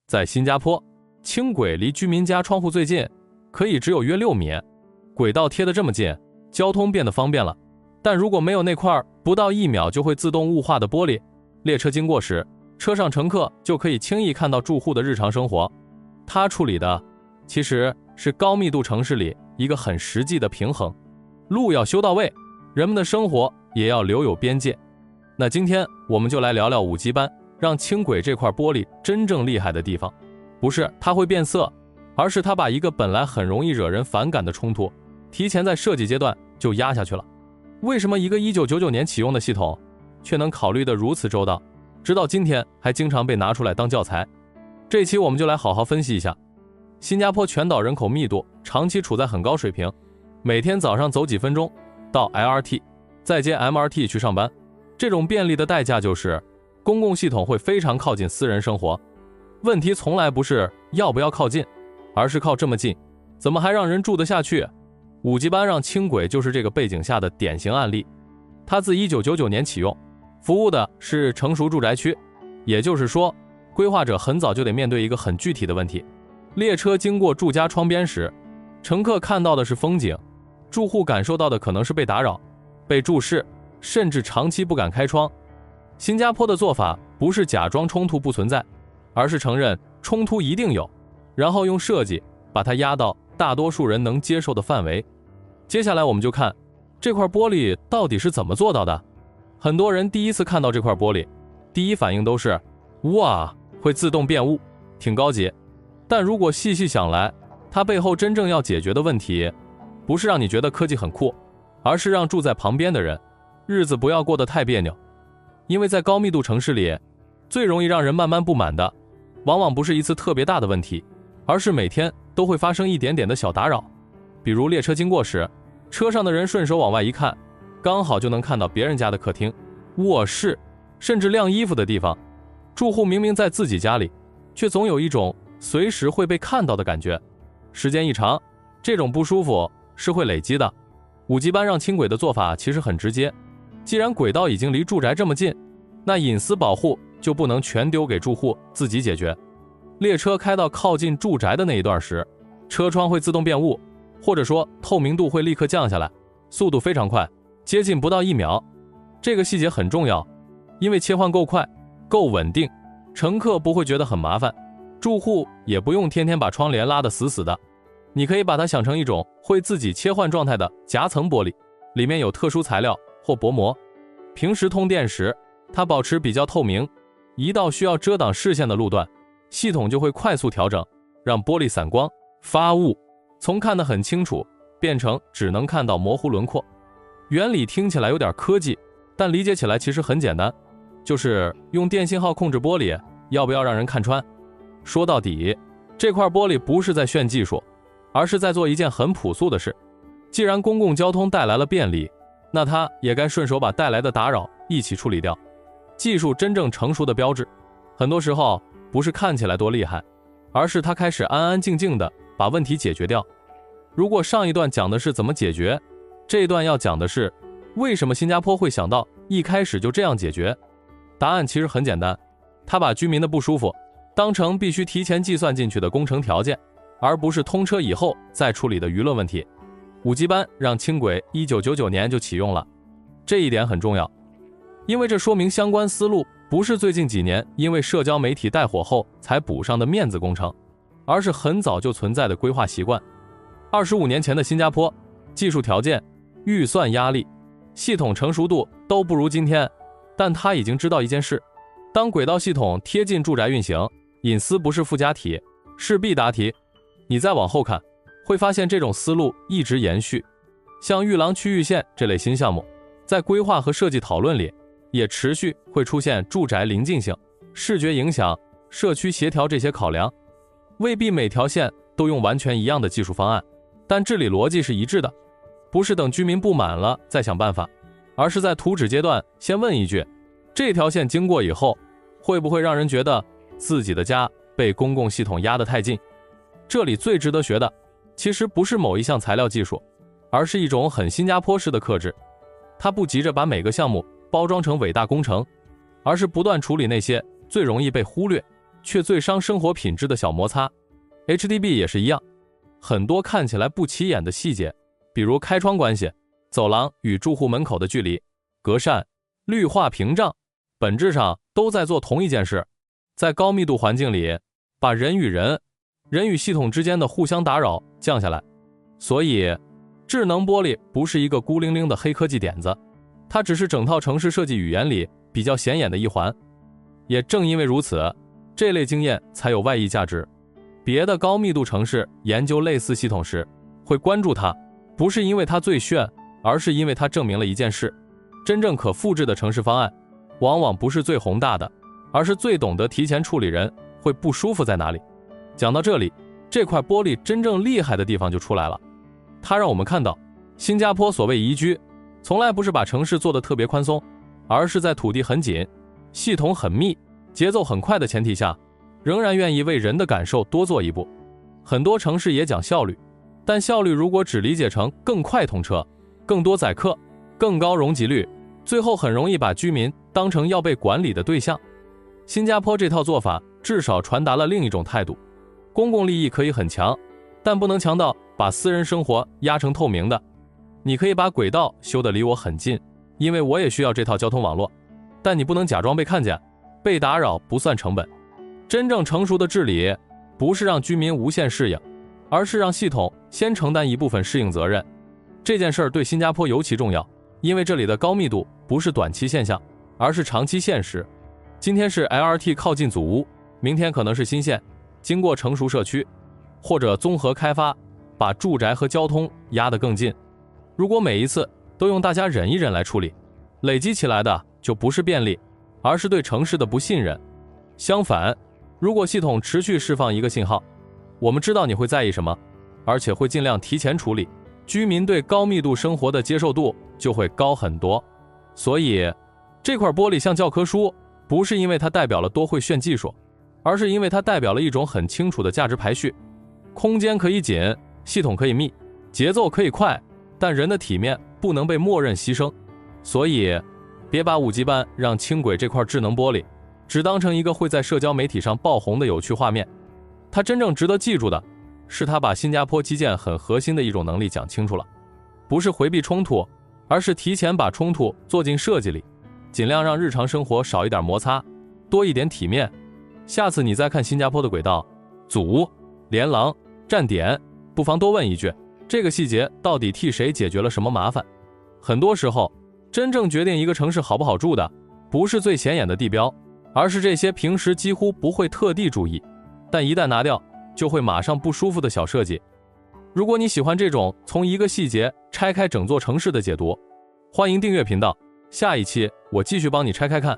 在新加坡，轻轨离居民家窗户最近，可以只有约6米。轨道贴得这么近，交通变得方便了。但如果没有那块不到1秒就会自动雾化的玻璃，列车经过时，车上乘客就可以轻易看到住户的日常生活。它处理的其实是高密度城市里一个很实际的平衡。路要修到位，人们的生活也要留有边界。那今天我们就来聊聊5级班让轻轨这块玻璃真正厉害的地方，不是它会变色，而是它把一个本来很容易惹人反感的冲突，提前在设计阶段就压下去了。为什么一个1999年启用的系统，却能考虑得如此周到，直到今天还经常被拿出来当教材？这期我们就来好好分析一下。新加坡全岛人口密度长期处在很高水平，每天早上走几分钟到 LRT， 再接 MRT 去上班。这种便利的代价就是公共系统会非常靠近私人生活。问题从来不是要不要靠近，而是靠这么近，怎么还让人住得下去？5级班让轻轨就是这个背景下的典型案例。它自1999年启用，服务的是成熟住宅区，也就是说，规划者很早就得面对一个很具体的问题。列车经过住家窗边时，乘客看到的是风景，住户感受到的可能是被打扰、被注视，甚至长期不敢开窗。新加坡的做法不是假装冲突不存在，而是承认冲突一定有，然后用设计把它压到大多数人能接受的范围。接下来我们就看这块玻璃到底是怎么做到的。很多人第一次看到这块玻璃，第一反应都是哇，会自动变雾，挺高级。但如果细细想来，它背后真正要解决的问题，不是让你觉得科技很酷，而是让住在旁边的人日子不要过得太别扭。因为在高密度城市里，最容易让人慢慢不满的，往往不是一次特别大的问题，而是每天都会发生一点点的小打扰。比如列车经过时，车上的人顺手往外一看，刚好就能看到别人家的客厅、卧室，甚至晾衣服的地方。住户明明在自己家里，却总有一种随时会被看到的感觉。时间一长，这种不舒服是会累积的。5级班让轻轨的做法其实很直接，既然轨道已经离住宅这么近，那隐私保护就不能全丢给住户自己解决。列车开到靠近住宅的那一段时，车窗会自动变雾，或者说透明度会立刻降下来，速度非常快，接近不到1秒。这个细节很重要，因为切换够快、够稳定，乘客不会觉得很麻烦，住户也不用天天把窗帘拉得死死的。你可以把它想成一种会自己切换状态的夹层玻璃，里面有特殊材料或薄膜。平时通电时，它保持比较透明，一到需要遮挡视线的路段，系统就会快速调整，让玻璃散光、发雾，从看得很清楚变成只能看到模糊轮廓。原理听起来有点科技，但理解起来其实很简单，就是用电信号控制玻璃要不要让人看穿。说到底，这块玻璃不是在炫技术，而是在做一件很朴素的事。既然公共交通带来了便利，那它也该顺手把带来的打扰一起处理掉。技术真正成熟的标志，很多时候不是看起来多厉害，而是它开始安安静静的把问题解决掉。如果上一段讲的是怎么解决，这一段要讲的是为什么新加坡会想到一开始就这样解决。答案其实很简单，它把居民的不舒服当成必须提前计算进去的工程条件，而不是通车以后再处理的舆论问题。5级班让轻轨1999年就启用了，这一点很重要，因为这说明相关思路不是最近几年因为社交媒体带火后才补上的面子工程，而是很早就存在的规划习惯。25年前的新加坡，技术条件、预算压力、系统成熟度都不如今天，但他已经知道一件事，当轨道系统贴近住宅运行，隐私不是附加题，是必答题。你再往后看，会发现这种思路一直延续。像玉廊区域线这类新项目，在规划和设计讨论里，也持续会出现住宅邻近性、视觉影响、社区协调这些考量。未必每条线都用完全一样的技术方案，但治理逻辑是一致的，不是等居民不满了再想办法，而是在图纸阶段先问一句，这条线经过以后，会不会让人觉得自己的家被公共系统压得太近？这里最值得学的，其实不是某一项材料技术，而是一种很新加坡式的克制。它不急着把每个项目包装成伟大工程，而是不断处理那些最容易被忽略、却最伤生活品质的小摩擦。HDB 也是一样，很多看起来不起眼的细节，比如开窗关系、走廊与住户门口的距离、隔扇、绿化屏障，本质上都在做同一件事，在高密度环境里把人与人、人与系统之间的互相打扰降下来。所以智能玻璃不是一个孤零零的黑科技点子，它只是整套城市设计语言里比较显眼的一环。也正因为如此，这类经验才有外溢价值。别的高密度城市研究类似系统时会关注它，不是因为它最炫，而是因为它证明了一件事：真正可复制的城市方案往往不是最宏大的，而是最懂得提前处理人会不舒服在哪里。讲到这里，这块玻璃真正厉害的地方就出来了，它让我们看到新加坡所谓宜居从来不是把城市做得特别宽松，而是在土地很紧、系统很密、节奏很快的前提下，仍然愿意为人的感受多做一步。很多城市也讲效率，但效率如果只理解成更快通车、更多载客、更高容积率，最后很容易把居民当成要被管理的对象。新加坡这套做法至少传达了另一种态度：公共利益可以很强，但不能强到把私人生活压成透明的。你可以把轨道修得离我很近，因为我也需要这套交通网络，但你不能假装被看见，被打扰不算成本。真正成熟的治理不是让居民无限适应，而是让系统先承担一部分适应责任。这件事儿对新加坡尤其重要，因为这里的高密度不是短期现象，而是长期现实。今天是 LRT 靠近祖屋，明天可能是新线经过成熟社区，或者综合开发把住宅和交通压得更近。如果每一次都用大家忍一忍来处理，累积起来的就不是便利，而是对城市的不信任。相反，如果系统持续释放一个信号，我们知道你会在意什么，而且会尽量提前处理，居民对高密度生活的接受度就会高很多。所以这块玻璃像教科书，不是因为它代表了多会炫技术，而是因为它代表了一种很清楚的价值排序。空间可以紧，系统可以密，节奏可以快，但人的体面不能被默认牺牲。所以别把5G 班让轻轨这块智能玻璃只当成一个会在社交媒体上爆红的有趣画面，它真正值得记住的是它把新加坡基建很核心的一种能力讲清楚了，不是回避冲突，而是提前把冲突做进设计里，尽量让日常生活少一点摩擦，多一点体面。下次你再看新加坡的轨道、组、连廊、站点，不妨多问一句，这个细节到底替谁解决了什么麻烦？很多时候，真正决定一个城市好不好住的，不是最显眼的地标，而是这些平时几乎不会特地注意，但一旦拿掉，就会马上不舒服的小设计。如果你喜欢这种从一个细节拆开整座城市的解读，欢迎订阅频道，下一期我继续帮你拆开看。